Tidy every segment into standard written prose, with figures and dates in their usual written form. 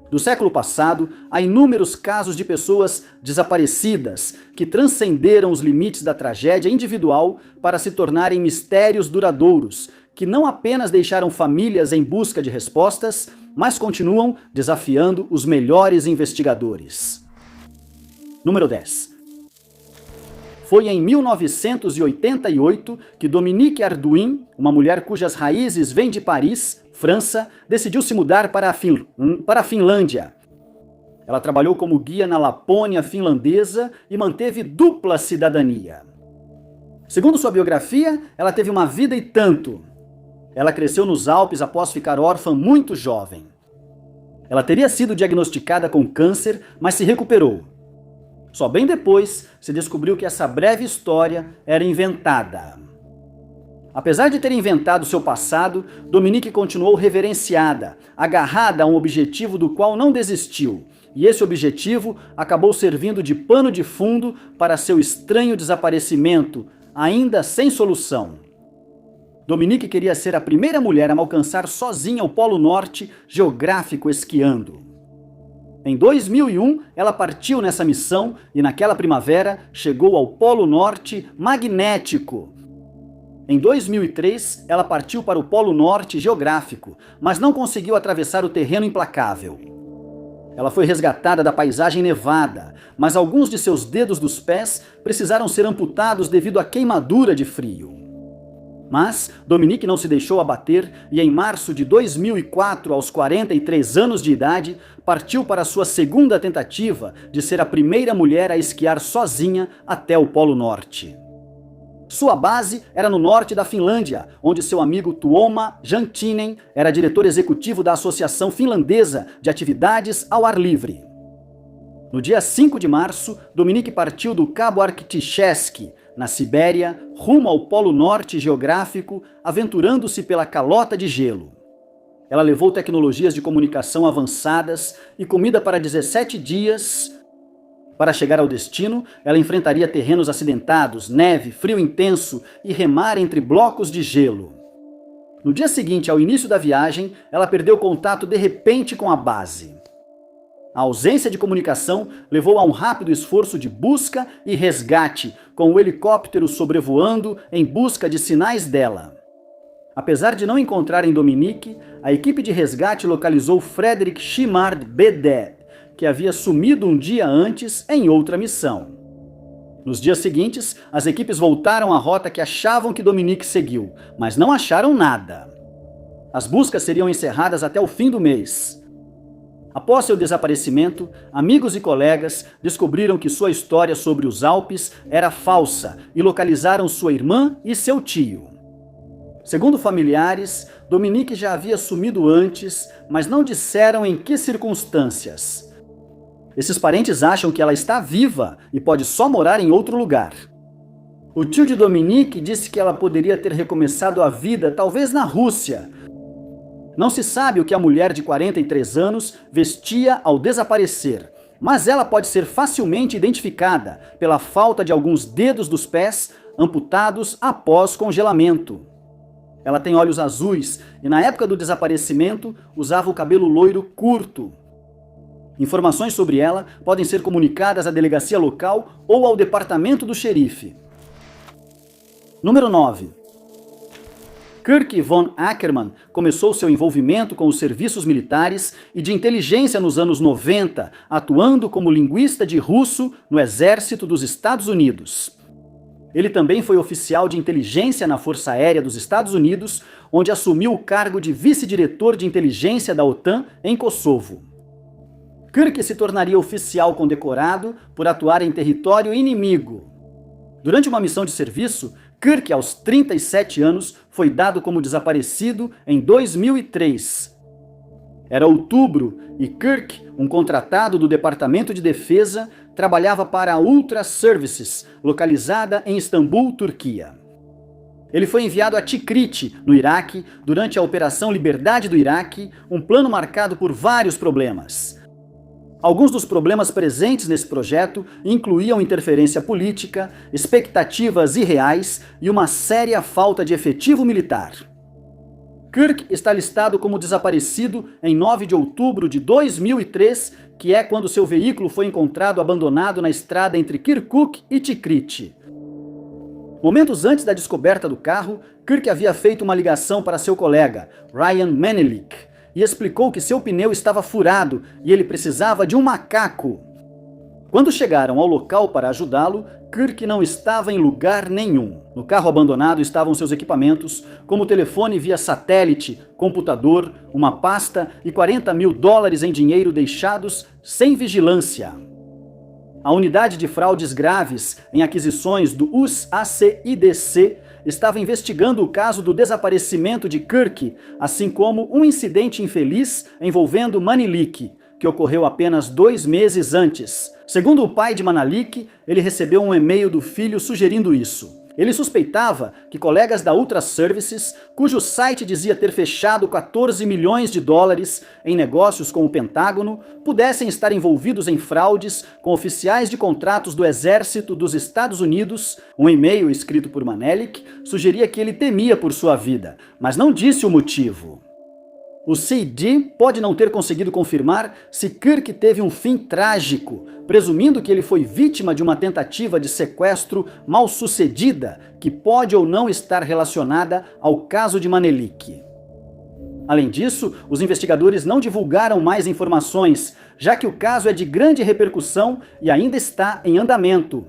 Do século passado, há inúmeros casos de pessoas desaparecidas que transcenderam os limites da tragédia individual para se tornarem mistérios duradouros, que não apenas deixaram famílias em busca de respostas, mas continuam desafiando os melhores investigadores. Número 10. Foi em 1988 que Dominique Arduin, uma mulher cujas raízes vêm de Paris, França, decidiu se mudar para a Finlândia. Ela trabalhou como guia na Lapônia finlandesa e manteve dupla cidadania. Segundo sua biografia, ela teve uma vida e tanto. Ela cresceu nos Alpes após ficar órfã muito jovem. Ela teria sido diagnosticada com câncer, mas se recuperou. Só bem depois se descobriu que essa breve história era inventada. Apesar de ter inventado seu passado, Dominique continuou reverenciada, agarrada a um objetivo do qual não desistiu, e esse objetivo acabou servindo de pano de fundo para seu estranho desaparecimento, ainda sem solução. Dominique queria ser a primeira mulher a alcançar sozinha o Polo Norte geográfico esquiando. Em 2001, ela partiu nessa missão e naquela primavera chegou ao Polo Norte magnético. Em 2003, ela partiu para o Polo Norte geográfico, mas não conseguiu atravessar o terreno implacável. Ela foi resgatada da paisagem nevada, mas alguns de seus dedos dos pés precisaram ser amputados devido à queimadura de frio. Mas Dominique não se deixou abater e em março de 2004, aos 43 anos de idade, partiu para sua segunda tentativa de ser a primeira mulher a esquiar sozinha até o Polo Norte. Sua base era no norte da Finlândia, onde seu amigo Tuomo Jantinen era diretor executivo da Associação Finlandesa de Atividades ao Ar Livre. No dia 5 de março, Dominique partiu do Cabo Arktyskesk, na Sibéria, rumo ao Polo Norte geográfico, aventurando-se pela calota de gelo. Ela levou tecnologias de comunicação avançadas e comida para 17 dias. Para chegar ao destino, ela enfrentaria terrenos acidentados, neve, frio intenso e remar entre blocos de gelo. No dia seguinte, ao início da viagem, ela perdeu contato de repente com a base. A ausência de comunicação levou a um rápido esforço de busca e resgate, com o helicóptero sobrevoando em busca de sinais dela. Apesar de não encontrarem Dominique, a equipe de resgate localizou Frederick Shimard Beded, que havia sumido um dia antes em outra missão. Nos dias seguintes, as equipes voltaram à rota que achavam que Dominique seguiu, mas não acharam nada. As buscas seriam encerradas até o fim do mês. Após seu desaparecimento, amigos e colegas descobriram que sua história sobre os Alpes era falsa e localizaram sua irmã e seu tio. Segundo familiares, Dominique já havia sumido antes, mas não disseram em que circunstâncias. Esses parentes acham que ela está viva e pode só morar em outro lugar. O tio de Dominique disse que ela poderia ter recomeçado a vida, talvez na Rússia. Não se sabe o que a mulher de 43 anos vestia ao desaparecer, mas ela pode ser facilmente identificada pela falta de alguns dedos dos pés amputados após congelamento. Ela tem olhos azuis e na época do desaparecimento usava o cabelo loiro curto. Informações sobre ela podem ser comunicadas à delegacia local ou ao departamento do xerife. Número 9. Kirk von Ackermann começou seu envolvimento com os serviços militares e de inteligência nos anos 90, atuando como linguista de russo no Exército dos Estados Unidos. Ele também foi oficial de inteligência na Força Aérea dos Estados Unidos, onde assumiu o cargo de vice-diretor de inteligência da OTAN em Kosovo. Kirk se tornaria oficial condecorado por atuar em território inimigo. Durante uma missão de serviço, Kirk, aos 37 anos, foi dado como desaparecido em 2003. Era outubro e Kirk, um contratado do Departamento de Defesa, trabalhava para a Ultra Services, localizada em Istambul, Turquia. Ele foi enviado a Tikrit, no Iraque, durante a Operação Liberdade do Iraque, um plano marcado por vários problemas. Alguns dos problemas presentes nesse projeto incluíam interferência política, expectativas irreais e uma séria falta de efetivo militar. Kirk está listado como desaparecido em 9 de outubro de 2003, que é quando seu veículo foi encontrado abandonado na estrada entre Kirkuk e Tikrit. Momentos antes da descoberta do carro, Kirk havia feito uma ligação para seu colega, Ryan Menelik, e explicou que seu pneu estava furado e ele precisava de um macaco. Quando chegaram ao local para ajudá-lo, Kirk não estava em lugar nenhum. No carro abandonado estavam seus equipamentos, como telefone via satélite, computador, uma pasta e $40 mil em dinheiro deixados sem vigilância. A unidade de fraudes graves em aquisições do USACIDC estava investigando o caso do desaparecimento de Kirk, assim como um incidente infeliz envolvendo Menelik, que ocorreu apenas 2 meses antes. Segundo o pai de Menelik, ele recebeu um e-mail do filho sugerindo isso. Ele suspeitava que colegas da Ultra Services, cujo site dizia ter fechado $14 milhões em negócios com o Pentágono, pudessem estar envolvidos em fraudes com oficiais de contratos do Exército dos Estados Unidos. Um e-mail escrito por Menelik sugeria que ele temia por sua vida, mas não disse o motivo. O CD pode não ter conseguido confirmar se Kirk teve um fim trágico, presumindo que ele foi vítima de uma tentativa de sequestro mal sucedida, que pode ou não estar relacionada ao caso de Menelik. Além disso, os investigadores não divulgaram mais informações, já que o caso é de grande repercussão e ainda está em andamento.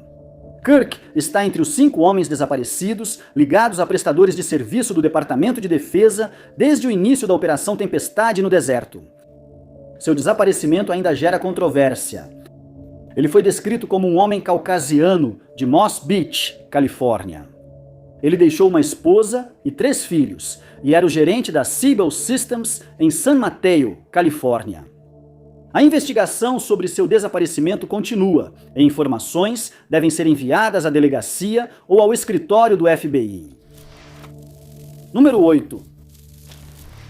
Kirk está entre os 5 homens desaparecidos, ligados a prestadores de serviço do Departamento de Defesa desde o início da Operação Tempestade no deserto. Seu desaparecimento ainda gera controvérsia. Ele foi descrito como um homem caucasiano de Moss Beach, Califórnia. Ele deixou uma esposa e 3 filhos e era o gerente da Siebel Systems em San Mateo, Califórnia. A investigação sobre seu desaparecimento continua e informações devem ser enviadas à delegacia ou ao escritório do FBI. Número 8.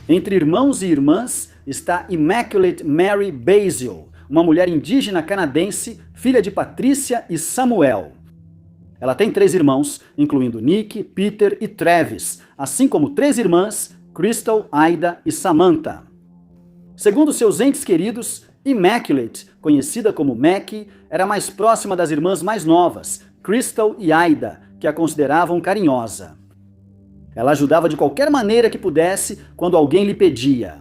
Entre irmãos e irmãs está Immaculate Mary Basil, uma mulher indígena canadense, filha de Patrícia e Samuel. Ela tem 3 irmãos, incluindo Nick, Peter e Travis, assim como 3 irmãs, Crystal, Aida e Samantha. Segundo seus entes queridos, Immaculate, conhecida como Mackie, era mais próxima das irmãs mais novas, Crystal e Aida, que a consideravam carinhosa. Ela ajudava de qualquer maneira que pudesse quando alguém lhe pedia.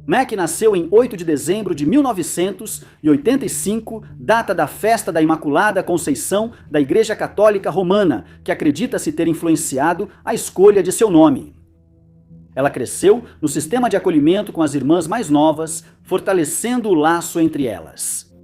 Mackie nasceu em 8 de dezembro de 1985, data da festa da Imaculada Conceição da Igreja Católica Romana, que acredita-se ter influenciado a escolha de seu nome. Ela cresceu no sistema de acolhimento com as irmãs mais novas, fortalecendo o laço entre elas.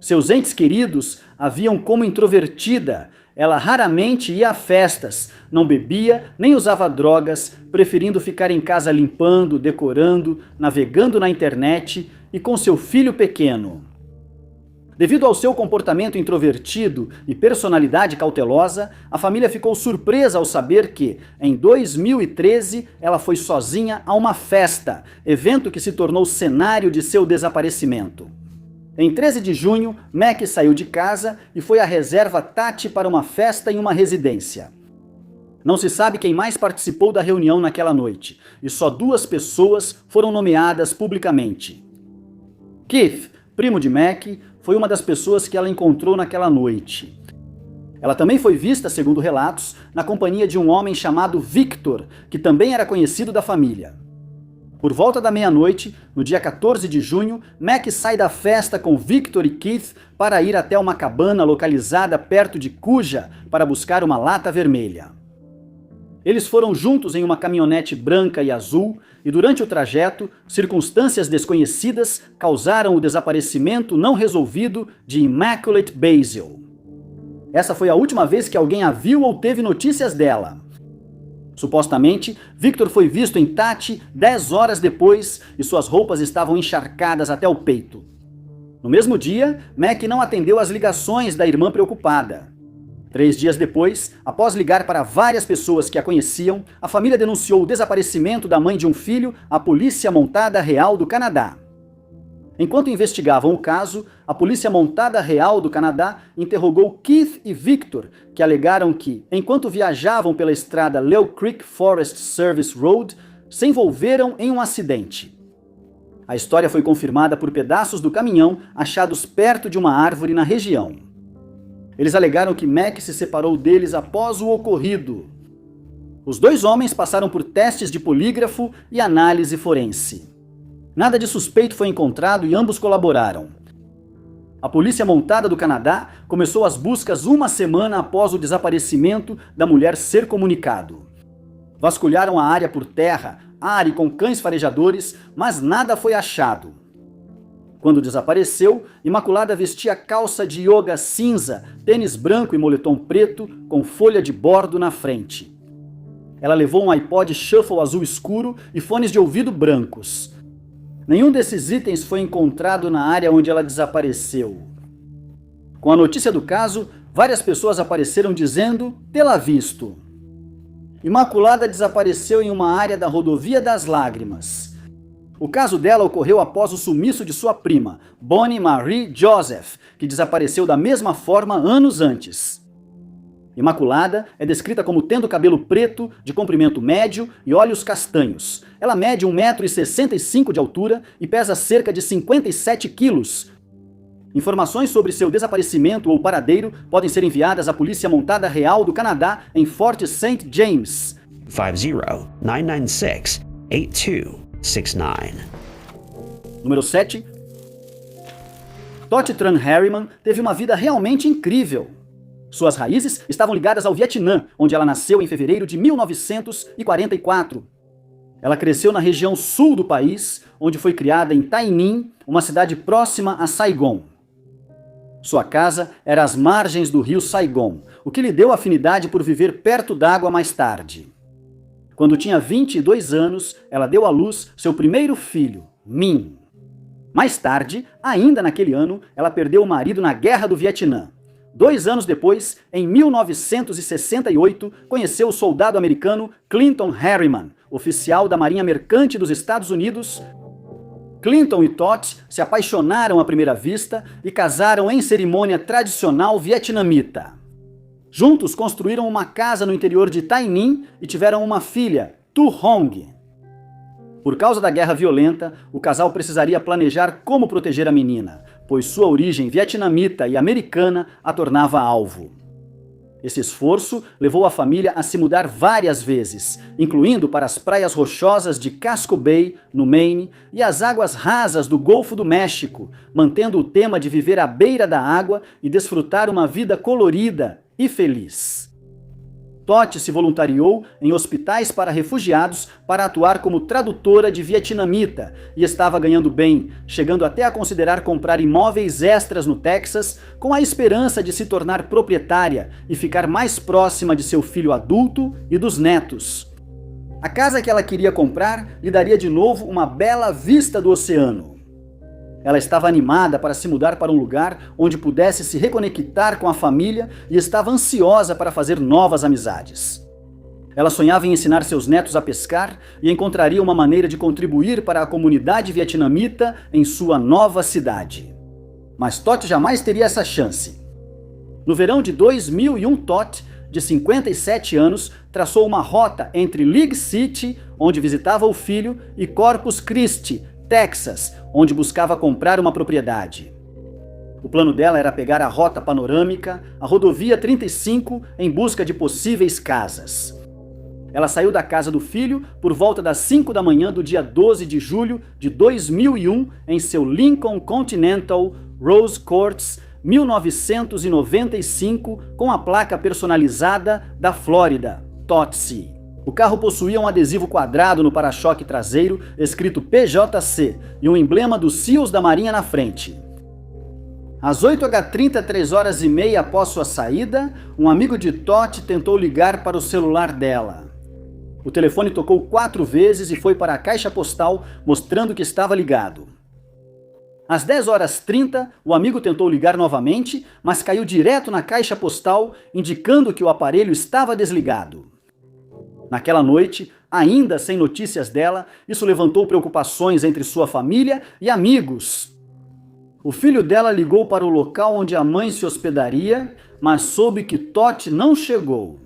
Seus entes queridos a viam como introvertida. Ela raramente ia a festas, não bebia nem usava drogas, preferindo ficar em casa limpando, decorando, navegando na internet e com seu filho pequeno. Devido ao seu comportamento introvertido e personalidade cautelosa, a família ficou surpresa ao saber que, em 2013, ela foi sozinha a uma festa, evento que se tornou cenário de seu desaparecimento. Em 13 de junho, Mackie saiu de casa e foi à reserva Tati para uma festa em uma residência. Não se sabe quem mais participou da reunião naquela noite, e só 2 pessoas foram nomeadas publicamente. Keith, primo de Mackie, foi uma das pessoas que ela encontrou naquela noite. Ela também foi vista, segundo relatos, na companhia de um homem chamado Victor, que também era conhecido da família. Por volta da meia-noite, no dia 14 de junho, Mackie sai da festa com Victor e Keith para ir até uma cabana localizada perto de Cuja para buscar uma lata vermelha. Eles foram juntos em uma caminhonete branca e azul e durante o trajeto, circunstâncias desconhecidas causaram o desaparecimento não resolvido de Immaculate Basil. Essa foi a última vez que alguém a viu ou teve notícias dela. Supostamente, Victor foi visto em Tati 10 horas depois e suas roupas estavam encharcadas até o peito. No mesmo dia, Mackie não atendeu às ligações da irmã preocupada. 3 dias depois, após ligar para várias pessoas que a conheciam, a família denunciou o desaparecimento da mãe de um filho à Polícia Montada Real do Canadá. Enquanto investigavam o caso, a Polícia Montada Real do Canadá interrogou Keith e Victor, que alegaram que, enquanto viajavam pela estrada Leo Creek Forest Service Road, se envolveram em um acidente. A história foi confirmada por pedaços do caminhão achados perto de uma árvore na região. Eles alegaram que Mac se separou deles após o ocorrido. Os dois homens passaram por testes de polígrafo e análise forense. Nada de suspeito foi encontrado e ambos colaboraram. A Polícia Montada do Canadá começou as buscas uma semana após o desaparecimento da mulher ser comunicado. Vasculharam a área por terra, ar e com cães farejadores, mas nada foi achado. Quando desapareceu, Imaculada vestia calça de yoga cinza, tênis branco e moletom preto com folha de bordo na frente. Ela levou um iPod Shuffle azul escuro e fones de ouvido brancos. Nenhum desses itens foi encontrado na área onde ela desapareceu. Com a notícia do caso, várias pessoas apareceram dizendo tê-la visto. Imaculada desapareceu em uma área da Rodovia das Lágrimas. O caso dela ocorreu após o sumiço de sua prima, Bonnie Marie Joseph, que desapareceu da mesma forma anos antes. Imaculada é descrita como tendo cabelo preto, de comprimento médio e olhos castanhos. Ela mede 1,65 m de altura e pesa cerca de 57 quilos. Informações sobre seu desaparecimento ou paradeiro podem ser enviadas à Polícia Montada Real do Canadá em Fort St. James. 50-996-8269. Número 7. Totti Tran Harriman teve uma vida realmente incrível. Suas raízes estavam ligadas ao Vietnã, onde ela nasceu em fevereiro de 1944. Ela cresceu na região sul do país, onde foi criada em Tai Ninh, uma cidade próxima a Saigon. Sua casa era às margens do rio Saigon, o que lhe deu afinidade por viver perto d'água mais tarde. Quando tinha 22 anos, ela deu à luz seu primeiro filho, Minh. Mais tarde, ainda naquele ano, ela perdeu o marido na Guerra do Vietnã. 2 anos depois, em 1968, conheceu o soldado americano Clinton Harriman, oficial da Marinha Mercante dos Estados Unidos. Clinton e Totti se apaixonaram à primeira vista e casaram em cerimônia tradicional vietnamita. Juntos construíram uma casa no interior de Tai Ninh e tiveram uma filha, Tu Hong. Por causa da guerra violenta, o casal precisaria planejar como proteger a menina, pois sua origem vietnamita e americana a tornava alvo. Esse esforço levou a família a se mudar várias vezes, incluindo para as praias rochosas de Casco Bay, no Maine, e as águas rasas do Golfo do México, mantendo o tema de viver à beira da água e desfrutar uma vida colorida e feliz. Totti se voluntariou em hospitais para refugiados para atuar como tradutora de vietnamita e estava ganhando bem, chegando até a considerar comprar imóveis extras no Texas com a esperança de se tornar proprietária e ficar mais próxima de seu filho adulto e dos netos. A casa que ela queria comprar lhe daria de novo uma bela vista do oceano. Ela estava animada para se mudar para um lugar onde pudesse se reconectar com a família e estava ansiosa para fazer novas amizades. Ela sonhava em ensinar seus netos a pescar e encontraria uma maneira de contribuir para a comunidade vietnamita em sua nova cidade. Mas Totti jamais teria essa chance. No verão de 2001, Totti, de 57 anos, traçou uma rota entre League City, onde visitava o filho, e Corpus Christi, Texas, onde buscava comprar uma propriedade. O plano dela era pegar a rota panorâmica, a rodovia 35, em busca de possíveis casas. Ela saiu da casa do filho por volta das 5 da manhã do dia 12 de julho de 2001 em seu Lincoln Continental Rose Quartz 1995 com a placa personalizada da Flórida, Totti. O carro possuía um adesivo quadrado no para-choque traseiro, escrito PJC, e um emblema dos SEALs da Marinha na frente. Às 8h30, 3h30 após sua saída, um amigo de Totti tentou ligar para o celular dela. O telefone tocou 4 vezes e foi para a caixa postal, mostrando que estava ligado. Às 10h30, o amigo tentou ligar novamente, mas caiu direto na caixa postal, indicando que o aparelho estava desligado. Naquela noite, ainda sem notícias dela, isso levantou preocupações entre sua família e amigos. O filho dela ligou para o local onde a mãe se hospedaria, mas soube que Totti não chegou.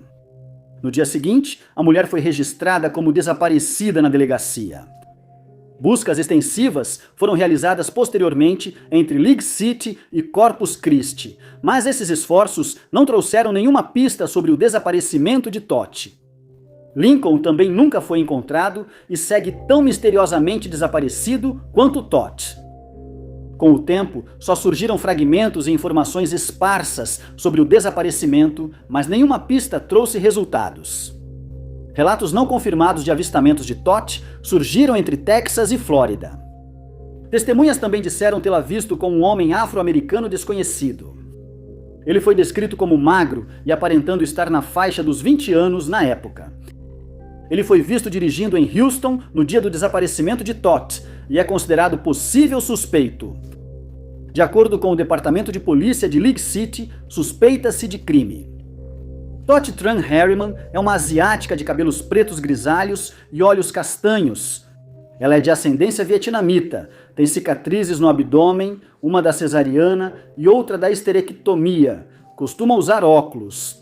No dia seguinte, a mulher foi registrada como desaparecida na delegacia. Buscas extensivas foram realizadas posteriormente entre League City e Corpus Christi, mas esses esforços não trouxeram nenhuma pista sobre o desaparecimento de Totti. Lincoln também nunca foi encontrado e segue tão misteriosamente desaparecido quanto Totti. Com o tempo, só surgiram fragmentos e informações esparsas sobre o desaparecimento, mas nenhuma pista trouxe resultados. Relatos não confirmados de avistamentos de Totti surgiram entre Texas e Flórida. Testemunhas também disseram tê-la visto com um homem afro-americano desconhecido. Ele foi descrito como magro e aparentando estar na faixa dos 20 anos na época. Ele foi visto dirigindo em Houston no dia do desaparecimento de Totti e é considerado possível suspeito. De acordo com o Departamento de Polícia de League City, suspeita-se de crime. Totti Tran Harriman é uma asiática de cabelos pretos grisalhos e olhos castanhos. Ela é de ascendência vietnamita, tem cicatrizes no abdômen, uma da cesariana e outra da esterectomia. Costuma usar óculos.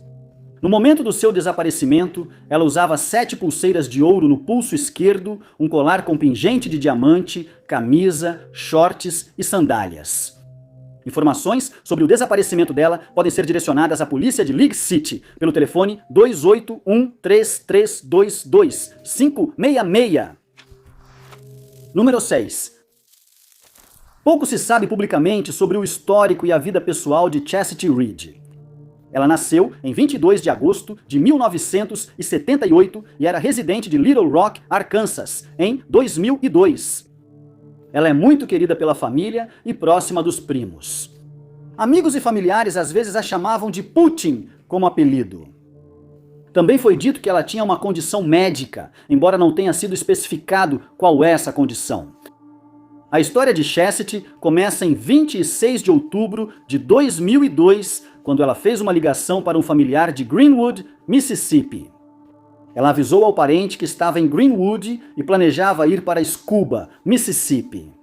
No momento do seu desaparecimento, ela usava 7 pulseiras de ouro no pulso esquerdo, um colar com pingente de diamante, camisa, shorts e sandálias. Informações sobre o desaparecimento dela podem ser direcionadas à polícia de League City pelo telefone 281-3322-566. Número 6. Pouco se sabe publicamente sobre o histórico e a vida pessoal de Chastity Reed. Ela nasceu em 22 de agosto de 1978 e era residente de Little Rock, Arkansas, em 2002. Ela é muito querida pela família e próxima dos primos. Amigos e familiares às vezes a chamavam de Putin como apelido. Também foi dito que ela tinha uma condição médica, embora não tenha sido especificado qual é essa condição. A história de Chastity começa em 26 de outubro de 2002, quando ela fez uma ligação para um familiar de Greenwood, Mississippi. Ela avisou ao parente que estava em Greenwood e planejava ir para Scooba, Mississippi.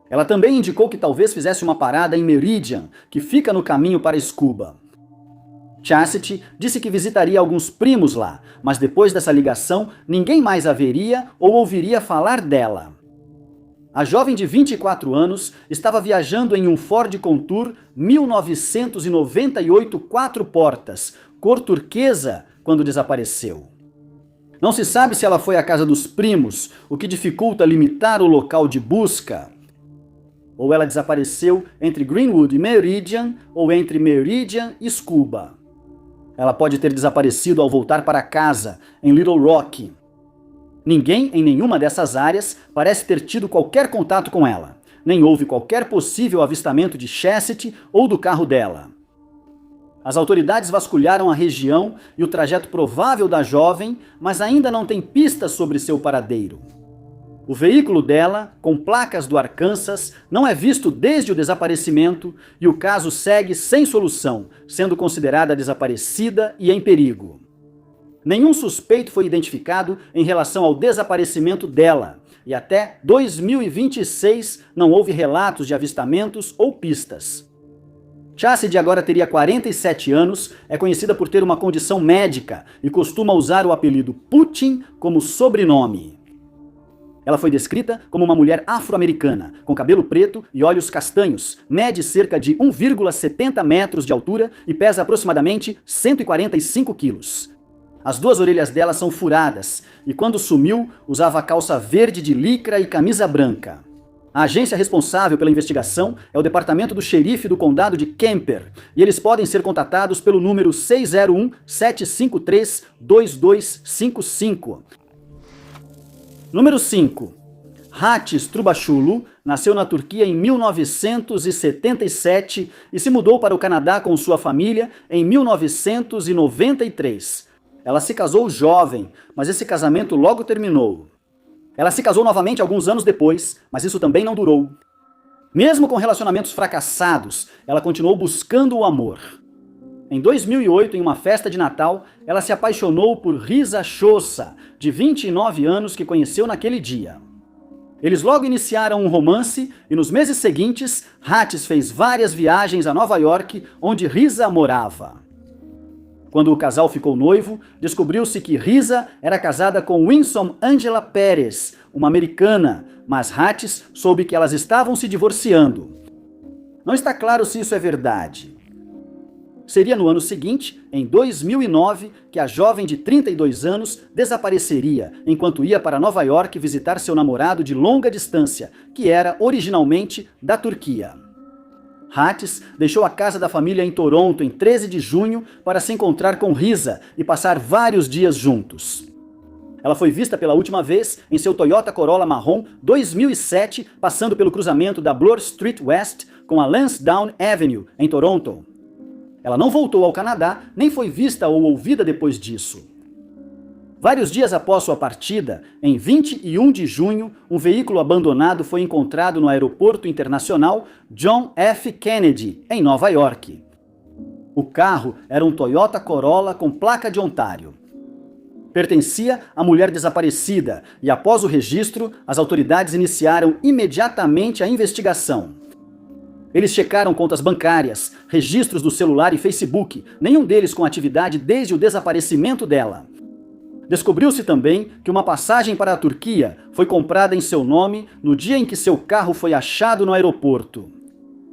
Ela também indicou que talvez fizesse uma parada em Meridian, que fica no caminho para Scooba. Chastity disse que visitaria alguns primos lá, mas depois dessa ligação, ninguém mais a veria ou ouviria falar dela. A jovem de 24 anos estava viajando em um Ford Contour 1998 4 portas, cor turquesa, quando desapareceu. Não se sabe se ela foi à casa dos primos, o que dificulta limitar o local de busca. Ou ela desapareceu entre Greenwood e Meridian, ou entre Meridian e Scooba. Ela pode ter desaparecido ao voltar para casa, em Little Rock. Ninguém em nenhuma dessas áreas parece ter tido qualquer contato com ela. Nem houve qualquer possível avistamento de Chastity ou do carro dela. As autoridades vasculharam a região e o trajeto provável da jovem, mas ainda não tem pistas sobre seu paradeiro. O veículo dela, com placas do Arkansas, não é visto desde o desaparecimento e o caso segue sem solução, sendo considerada desaparecida e em perigo. Nenhum suspeito foi identificado em relação ao desaparecimento dela, e até 2026 não houve relatos de avistamentos ou pistas. Chastity agora teria 47 anos, é conhecida por ter uma condição médica e costuma usar o apelido Putin como sobrenome. Ela foi descrita como uma mulher afro-americana, com cabelo preto e olhos castanhos, mede cerca de 1,70 metros de altura e pesa aproximadamente 145 quilos. As 2 orelhas dela são furadas e quando sumiu usava calça verde de licra e camisa branca. A agência responsável pela investigação é o Departamento do Xerife do Condado de Kemper, e eles podem ser contatados pelo número 601-753-2255. Número 5. Hatis Trubachoglu nasceu na Turquia em 1977 e se mudou para o Canadá com sua família em 1993. Ela se casou jovem, mas esse casamento logo terminou. Ela se casou novamente alguns anos depois, mas isso também não durou. Mesmo com relacionamentos fracassados, ela continuou buscando o amor. Em 2008, em uma festa de Natal, ela se apaixonou por Risa Chosa, de 29 anos, que conheceu naquele dia. Eles logo iniciaram um romance e nos meses seguintes, Hatis fez várias viagens a Nova York, onde Risa morava. Quando o casal ficou noivo, descobriu-se que Risa era casada com Winsome Angela Pérez, uma americana, mas Hattis soube que elas estavam se divorciando. Não está claro se isso é verdade. Seria no ano seguinte, em 2009, que a jovem de 32 anos desapareceria enquanto ia para Nova York visitar seu namorado de longa distância, que era originalmente da Turquia. Hattis deixou a casa da família em Toronto em 13 de junho para se encontrar com Risa e passar vários dias juntos. Ela foi vista pela última vez em seu Toyota Corolla marrom 2007, passando pelo cruzamento da Bloor Street West com a Lansdowne Avenue, em Toronto. Ela não voltou ao Canadá, nem foi vista ou ouvida depois disso. Vários dias após sua partida, em 21 de junho, um veículo abandonado foi encontrado no Aeroporto Internacional John F. Kennedy, em Nova York. O carro era um Toyota Corolla com placa de Ontário. Pertencia à mulher desaparecida e, após o registro, as autoridades iniciaram imediatamente a investigação. Eles checaram contas bancárias, registros do celular e Facebook, nenhum deles com atividade desde o desaparecimento dela. Descobriu-se também que uma passagem para a Turquia foi comprada em seu nome no dia em que seu carro foi achado no aeroporto.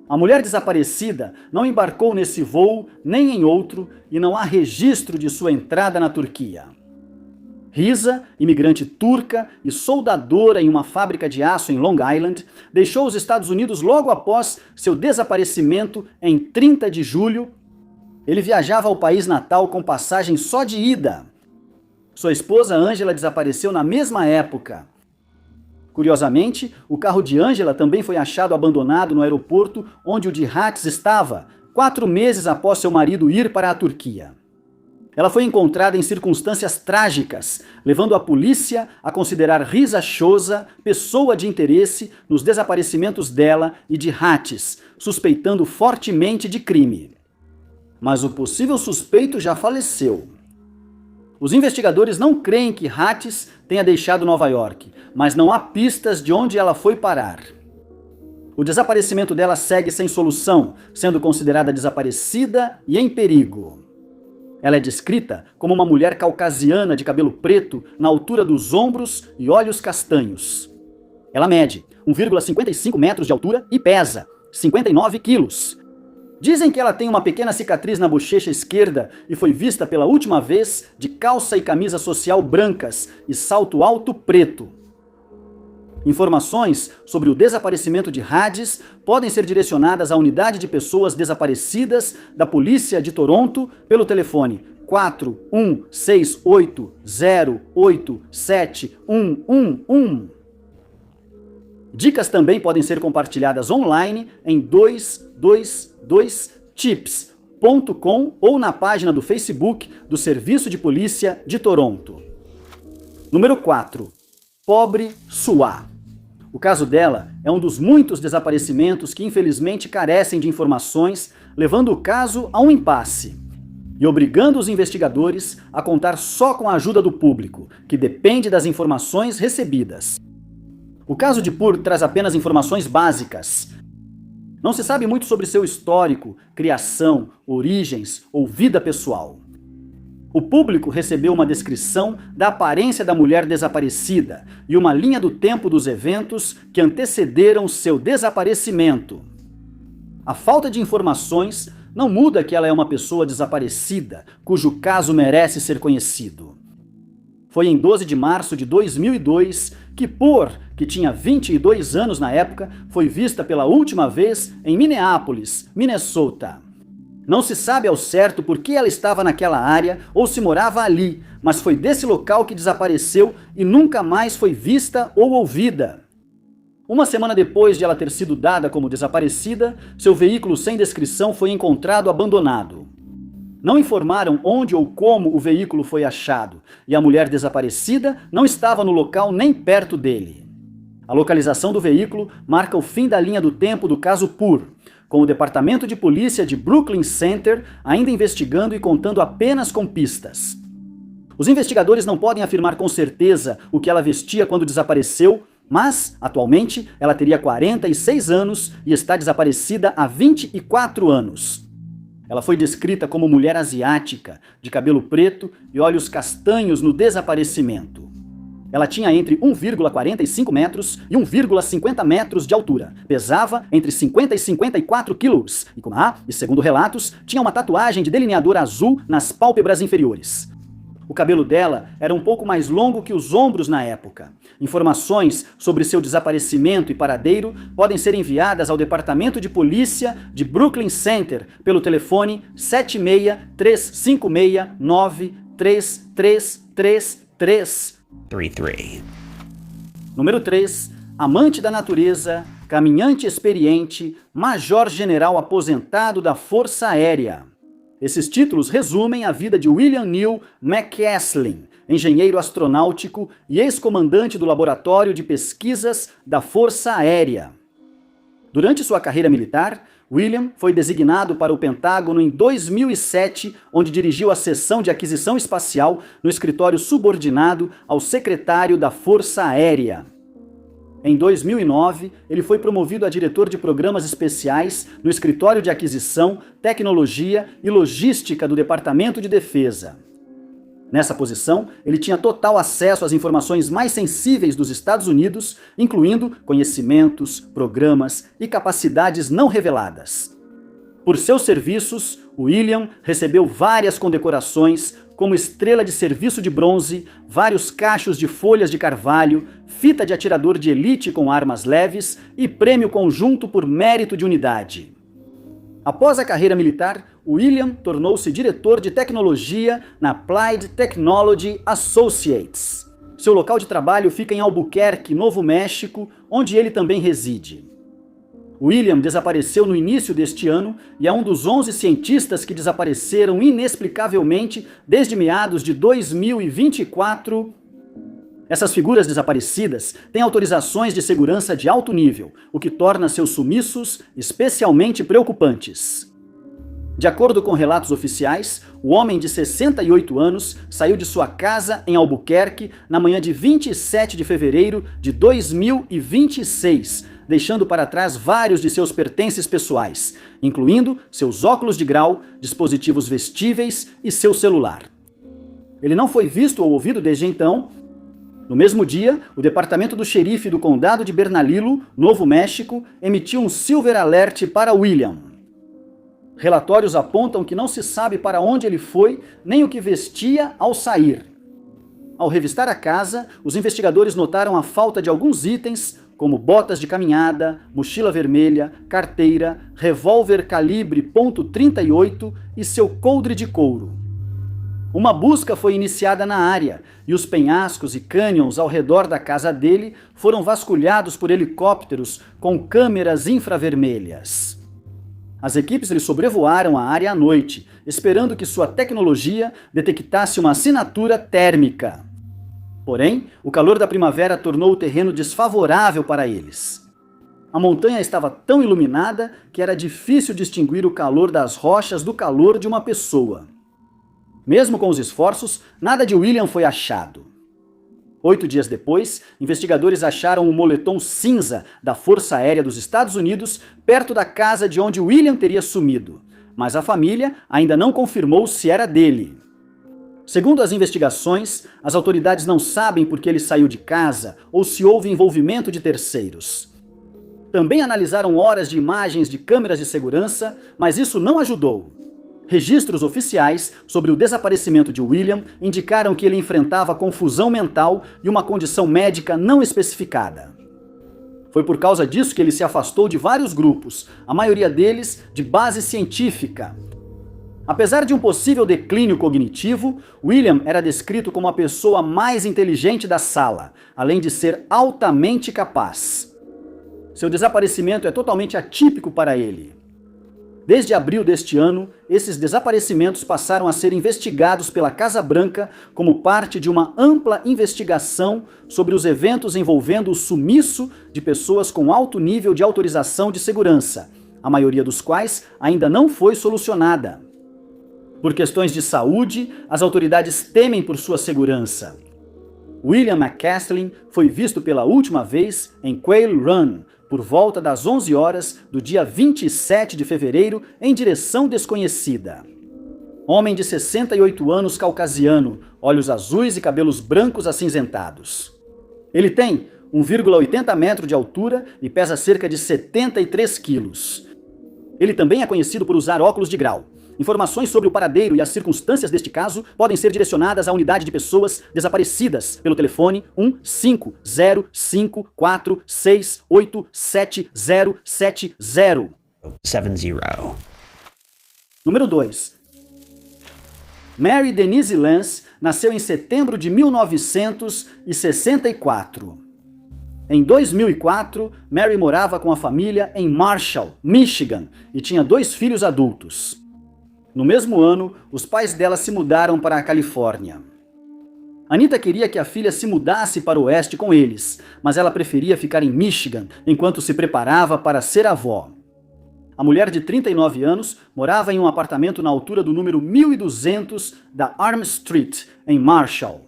A mulher desaparecida não embarcou nesse voo nem em outro e não há registro de sua entrada na Turquia. Risa, imigrante turca e soldadora em uma fábrica de aço em Long Island, deixou os Estados Unidos logo após seu desaparecimento em 30 de julho. Ele viajava ao país natal com passagem só de ida. Sua esposa Angela desapareceu na mesma época. Curiosamente, o carro de Angela também foi achado abandonado no aeroporto onde o de Hattis estava, 4 meses após seu marido ir para a Turquia. Ela foi encontrada em circunstâncias trágicas, levando a polícia a considerar Risa Xhosa pessoa de interesse nos desaparecimentos dela e de Hattis, suspeitando fortemente de crime. Mas o possível suspeito já faleceu. Os investigadores não creem que Hattis tenha deixado Nova York, mas não há pistas de onde ela foi parar. O desaparecimento dela segue sem solução, sendo considerada desaparecida e em perigo. Ela é descrita como uma mulher caucasiana de cabelo preto na altura dos ombros e olhos castanhos. Ela mede 1,55 metros de altura e pesa 59 quilos. Dizem que ela tem uma pequena cicatriz na bochecha esquerda e foi vista pela última vez de calça e camisa social brancas e salto alto preto. Informações sobre o desaparecimento de Hattis podem ser direcionadas à unidade de pessoas desaparecidas da Polícia de Toronto pelo telefone 4168087111. Dicas também podem ser compartilhadas online em 222tips.com ou na página do Facebook do Serviço de Polícia de Toronto. Número 4. Pobre Suá. O caso dela é um dos muitos desaparecimentos que infelizmente carecem de informações, levando o caso a um impasse e obrigando os investigadores a contar só com a ajuda do público, que depende das informações recebidas. O caso de Pur traz apenas informações básicas. Não se sabe muito sobre seu histórico, criação, origens ou vida pessoal. O público recebeu uma descrição da aparência da mulher desaparecida e uma linha do tempo dos eventos que antecederam seu desaparecimento. A falta de informações não muda que ela é uma pessoa desaparecida, cujo caso merece ser conhecido. Foi em 12 de março de 2002 que Pur, que tinha 22 anos na época, foi vista pela última vez em Minneapolis, Minnesota. Não se sabe ao certo por que ela estava naquela área ou se morava ali, mas foi desse local que desapareceu e nunca mais foi vista ou ouvida. Uma semana depois de ela ter sido dada como desaparecida, seu veículo sem descrição foi encontrado abandonado. Não informaram onde ou como o veículo foi achado, e a mulher desaparecida não estava no local nem perto dele. A localização do veículo marca o fim da linha do tempo do caso Pur, com o Departamento de Polícia de Brooklyn Center ainda investigando e contando apenas com pistas. Os investigadores não podem afirmar com certeza o que ela vestia quando desapareceu, mas, atualmente, ela teria 46 anos e está desaparecida há 24 anos. Ela foi descrita como mulher asiática, de cabelo preto e olhos castanhos no desaparecimento. Ela tinha entre 1,45 metros e 1,50 metros de altura. Pesava entre 50 e 54 quilos. E segundo relatos, tinha uma tatuagem de delineador azul nas pálpebras inferiores. O cabelo dela era um pouco mais longo que os ombros na época. Informações sobre seu desaparecimento e paradeiro podem ser enviadas ao Departamento de Polícia de Brooklyn Center pelo telefone 76-356-93333. Número 3. Amante da natureza, caminhante experiente, major-general aposentado da Força Aérea. Esses títulos resumem a vida de William Neal McCaslin, engenheiro astronáutico e ex-comandante do Laboratório de Pesquisas da Força Aérea. Durante sua carreira militar, William foi designado para o Pentágono em 2007, onde dirigiu a seção de aquisição espacial no escritório subordinado ao secretário da Força Aérea. Em 2009, ele foi promovido a diretor de programas especiais no Escritório de Aquisição, Tecnologia e Logística do Departamento de Defesa. Nessa posição, ele tinha total acesso às informações mais sensíveis dos Estados Unidos, incluindo conhecimentos, programas e capacidades não reveladas. Por seus serviços, William recebeu várias condecorações, como Estrela de Serviço de Bronze, vários cachos de folhas de carvalho, fita de atirador de elite com armas leves e prêmio conjunto por mérito de unidade. Após a carreira militar, William tornou-se diretor de tecnologia na Applied Technology Associates. Seu local de trabalho fica em Albuquerque, Novo México, onde ele também reside. William desapareceu no início deste ano e é um dos 11 cientistas que desapareceram inexplicavelmente desde meados de 2024. Essas figuras desaparecidas têm autorizações de segurança de alto nível, o que torna seus sumiços especialmente preocupantes. De acordo com relatos oficiais, o homem de 68 anos saiu de sua casa em Albuquerque na manhã de 27 de fevereiro de 2026, deixando para trás vários de seus pertences pessoais, incluindo seus óculos de grau, dispositivos vestíveis e seu celular. Ele não foi visto ou ouvido desde então. No mesmo dia, o departamento do xerife do condado de Bernalillo, Novo México, emitiu um Silver Alert para William. Relatórios apontam que não se sabe para onde ele foi, nem o que vestia ao sair. Ao revistar a casa, os investigadores notaram a falta de alguns itens, como botas de caminhada, mochila vermelha, carteira, revólver calibre .38 e seu coldre de couro. Uma busca foi iniciada na área, e os penhascos e cânions ao redor da casa dele foram vasculhados por helicópteros com câmeras infravermelhas. As equipes lhe sobrevoaram a área à noite, esperando que sua tecnologia detectasse uma assinatura térmica. Porém, o calor da primavera tornou o terreno desfavorável para eles. A montanha estava tão iluminada que era difícil distinguir o calor das rochas do calor de uma pessoa. Mesmo com os esforços, nada de William foi achado. 8 dias depois, investigadores acharam um moletom cinza da Força Aérea dos Estados Unidos perto da casa de onde William teria sumido, mas a família ainda não confirmou se era dele. Segundo as investigações, as autoridades não sabem por que ele saiu de casa ou se houve envolvimento de terceiros. Também analisaram horas de imagens de câmeras de segurança, mas isso não ajudou. Registros oficiais sobre o desaparecimento de William indicaram que ele enfrentava confusão mental e uma condição médica não especificada. Foi por causa disso que ele se afastou de vários grupos, a maioria deles de base científica. Apesar de um possível declínio cognitivo, William era descrito como a pessoa mais inteligente da sala, além de ser altamente capaz. Seu desaparecimento é totalmente atípico para ele. Desde abril deste ano, esses desaparecimentos passaram a ser investigados pela Casa Branca como parte de uma ampla investigação sobre os eventos envolvendo o sumiço de pessoas com alto nível de autorização de segurança, a maioria dos quais ainda não foi solucionada. Por questões de saúde, as autoridades temem por sua segurança. William McCaslin foi visto pela última vez em Quail Run, por volta das 11 horas do dia 27 de fevereiro, em direção desconhecida. Homem de 68 anos, caucasiano, olhos azuis e cabelos brancos acinzentados. Ele tem 1,80 metros de altura e pesa cerca de 73 quilos. Ele também é conhecido por usar óculos de grau. Informações sobre o paradeiro e as circunstâncias deste caso podem ser direcionadas à unidade de pessoas desaparecidas pelo telefone 150546877070. 70. Número 2. Mary Denise Lance nasceu em setembro de 1964. Em 2004, Mary morava com a família em Marshall, Michigan, e tinha 2 filhos adultos. No mesmo ano, os pais dela se mudaram para a Califórnia. Anita queria que a filha se mudasse para o oeste com eles, mas ela preferia ficar em Michigan enquanto se preparava para ser avó. A mulher de 39 anos morava em um apartamento na altura do número 1200 da Arm Street, em Marshall.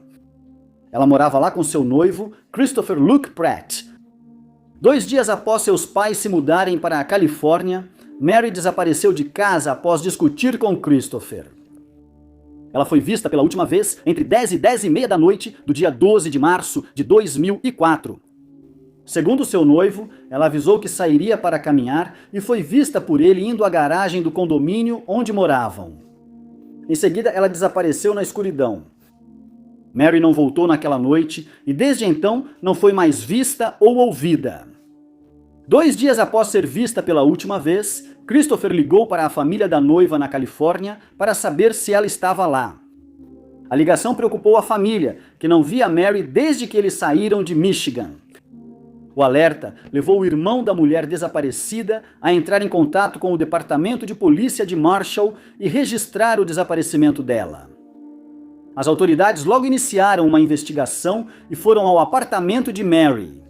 Ela morava lá com seu noivo, Christopher Luke Pratt. 2 dias após seus pais se mudarem para a Califórnia, Mary desapareceu de casa após discutir com Christopher. Ela foi vista pela última vez entre 10 e 10:30 da noite do dia 12 de março de 2004. Segundo seu noivo, ela avisou que sairia para caminhar e foi vista por ele indo à garagem do condomínio onde moravam. Em seguida, ela desapareceu na escuridão. Mary não voltou naquela noite e desde então não foi mais vista ou ouvida. 2 dias após ser vista pela última vez, Christopher ligou para a família da noiva na Califórnia para saber se ela estava lá. A ligação preocupou a família, que não via Mary desde que eles saíram de Michigan. O alerta levou o irmão da mulher desaparecida a entrar em contato com o departamento de polícia de Marshall e registrar o desaparecimento dela. As autoridades logo iniciaram uma investigação e foram ao apartamento de Mary.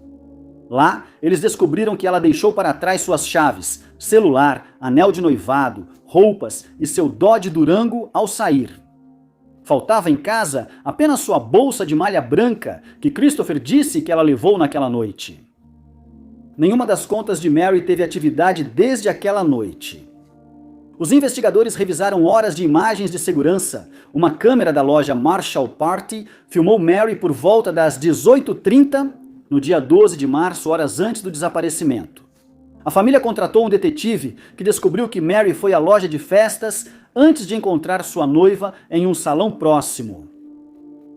Lá, eles descobriram que ela deixou para trás suas chaves, celular, anel de noivado, roupas e seu Dodge Durango ao sair. Faltava em casa apenas sua bolsa de malha branca, que Christopher disse que ela levou naquela noite. Nenhuma das contas de Mary teve atividade desde aquela noite. Os investigadores revisaram horas de imagens de segurança. Uma câmera da loja Marshall Party filmou Mary por volta das 18h30, no dia 12 de março, horas antes do desaparecimento. A família contratou um detetive que descobriu que Mary foi à loja de festas antes de encontrar sua noiva em um salão próximo.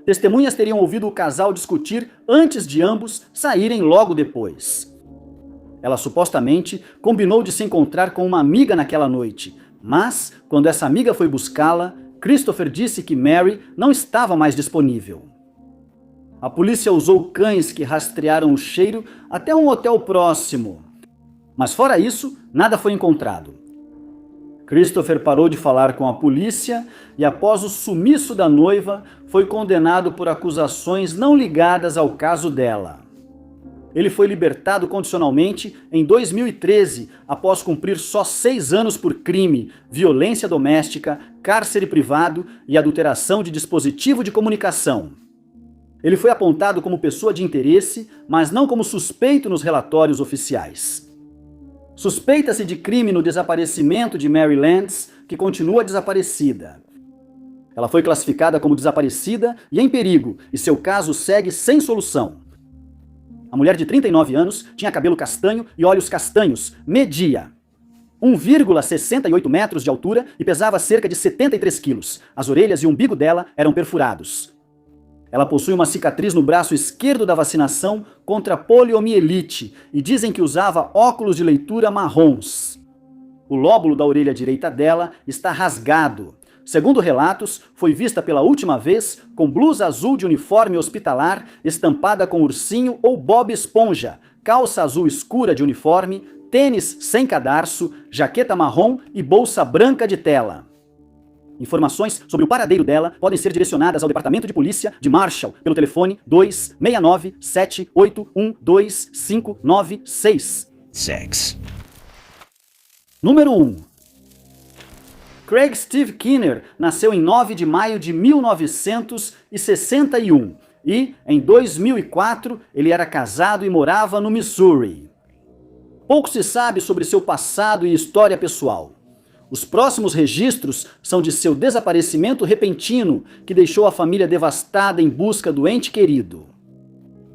Testemunhas teriam ouvido o casal discutir antes de ambos saírem logo depois. Ela supostamente combinou de se encontrar com uma amiga naquela noite, mas, quando essa amiga foi buscá-la, Christopher disse que Mary não estava mais disponível. A polícia usou cães que rastrearam o cheiro até um hotel próximo. Mas fora isso, nada foi encontrado. Christopher parou de falar com a polícia e, após o sumiço da noiva, foi condenado por acusações não ligadas ao caso dela. Ele foi libertado condicionalmente em 2013, após cumprir só 6 anos por crime, violência doméstica, cárcere privado e adulteração de dispositivo de comunicação. Ele foi apontado como pessoa de interesse, mas não como suspeito nos relatórios oficiais. Suspeita-se de crime no desaparecimento de Mary Lance, que continua desaparecida. Ela foi classificada como desaparecida e em perigo, e seu caso segue sem solução. A mulher de 39 anos tinha cabelo castanho e olhos castanhos, media 1,68 metros de altura e pesava cerca de 73 quilos. As orelhas e o umbigo dela eram perfurados. Ela possui uma cicatriz no braço esquerdo da vacinação contra poliomielite e dizem que usava óculos de leitura marrons. O lóbulo da orelha direita dela está rasgado. Segundo relatos, foi vista pela última vez com blusa azul de uniforme hospitalar estampada com ursinho ou Bob Esponja, calça azul escura de uniforme, tênis sem cadarço, jaqueta marrom e bolsa branca de tela. Informações sobre o paradeiro dela podem ser direcionadas ao Departamento de Polícia de Marshall pelo telefone 269-781-2596. 6. Número 1. Craig Steve Kinner nasceu em 9 de maio de 1961 e, em 2004, ele era casado e morava no Missouri. Pouco se sabe sobre seu passado e história pessoal. Os próximos registros são de seu desaparecimento repentino, que deixou a família devastada em busca do ente querido.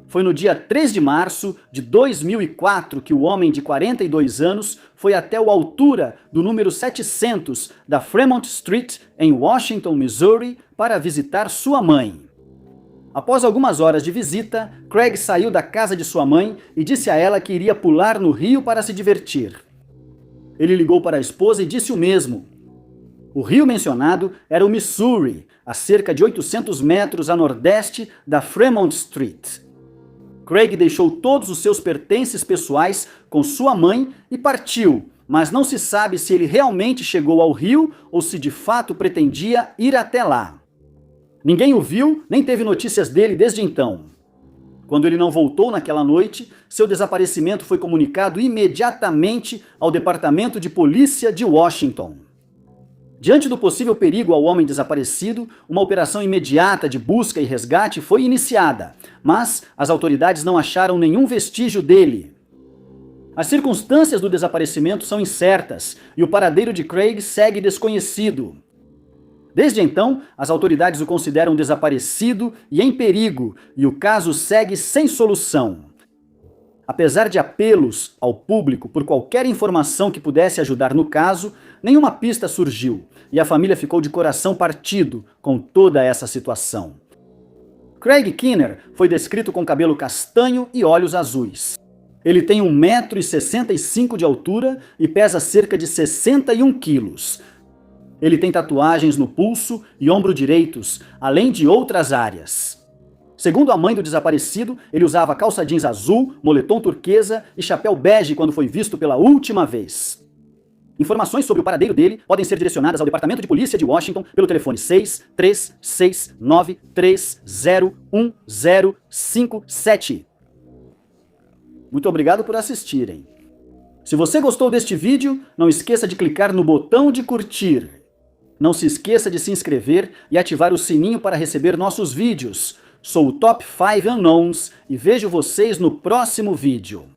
Foi no dia 3 de março de 2004 que o homem de 42 anos foi até a altura do número 700 da Fremont Street, em Washington, Missouri, para visitar sua mãe. Após algumas horas de visita, Craig saiu da casa de sua mãe e disse a ela que iria pular no rio para se divertir. Ele ligou para a esposa e disse o mesmo. O rio mencionado era o Missouri, a cerca de 800 metros a nordeste da Fremont Street. Craig deixou todos os seus pertences pessoais com sua mãe e partiu, mas não se sabe se ele realmente chegou ao rio ou se de fato pretendia ir até lá. Ninguém o viu, nem teve notícias dele desde então. Quando ele não voltou naquela noite, seu desaparecimento foi comunicado imediatamente ao Departamento de Polícia de Washington. Diante do possível perigo ao homem desaparecido, uma operação imediata de busca e resgate foi iniciada, mas as autoridades não acharam nenhum vestígio dele. As circunstâncias do desaparecimento são incertas e o paradeiro de Craig segue desconhecido. Desde então, as autoridades o consideram desaparecido e em perigo, e o caso segue sem solução. Apesar de apelos ao público por qualquer informação que pudesse ajudar no caso, nenhuma pista surgiu, e a família ficou de coração partido com toda essa situação. Craig Keener foi descrito com cabelo castanho e olhos azuis. Ele tem 1,65 m de altura e pesa cerca de 61 quilos. Ele tem tatuagens no pulso e ombro direitos, além de outras áreas. Segundo a mãe do desaparecido, ele usava calça jeans azul, moletom turquesa e chapéu bege quando foi visto pela última vez. Informações sobre o paradeiro dele podem ser direcionadas ao Departamento de Polícia de Washington pelo telefone 63693011057. Muito obrigado por assistirem. Se você gostou deste vídeo, não esqueça de clicar no botão de curtir. Não se esqueça de se inscrever e ativar o sininho para receber nossos vídeos. Sou o Top 5 Unknowns e vejo vocês no próximo vídeo.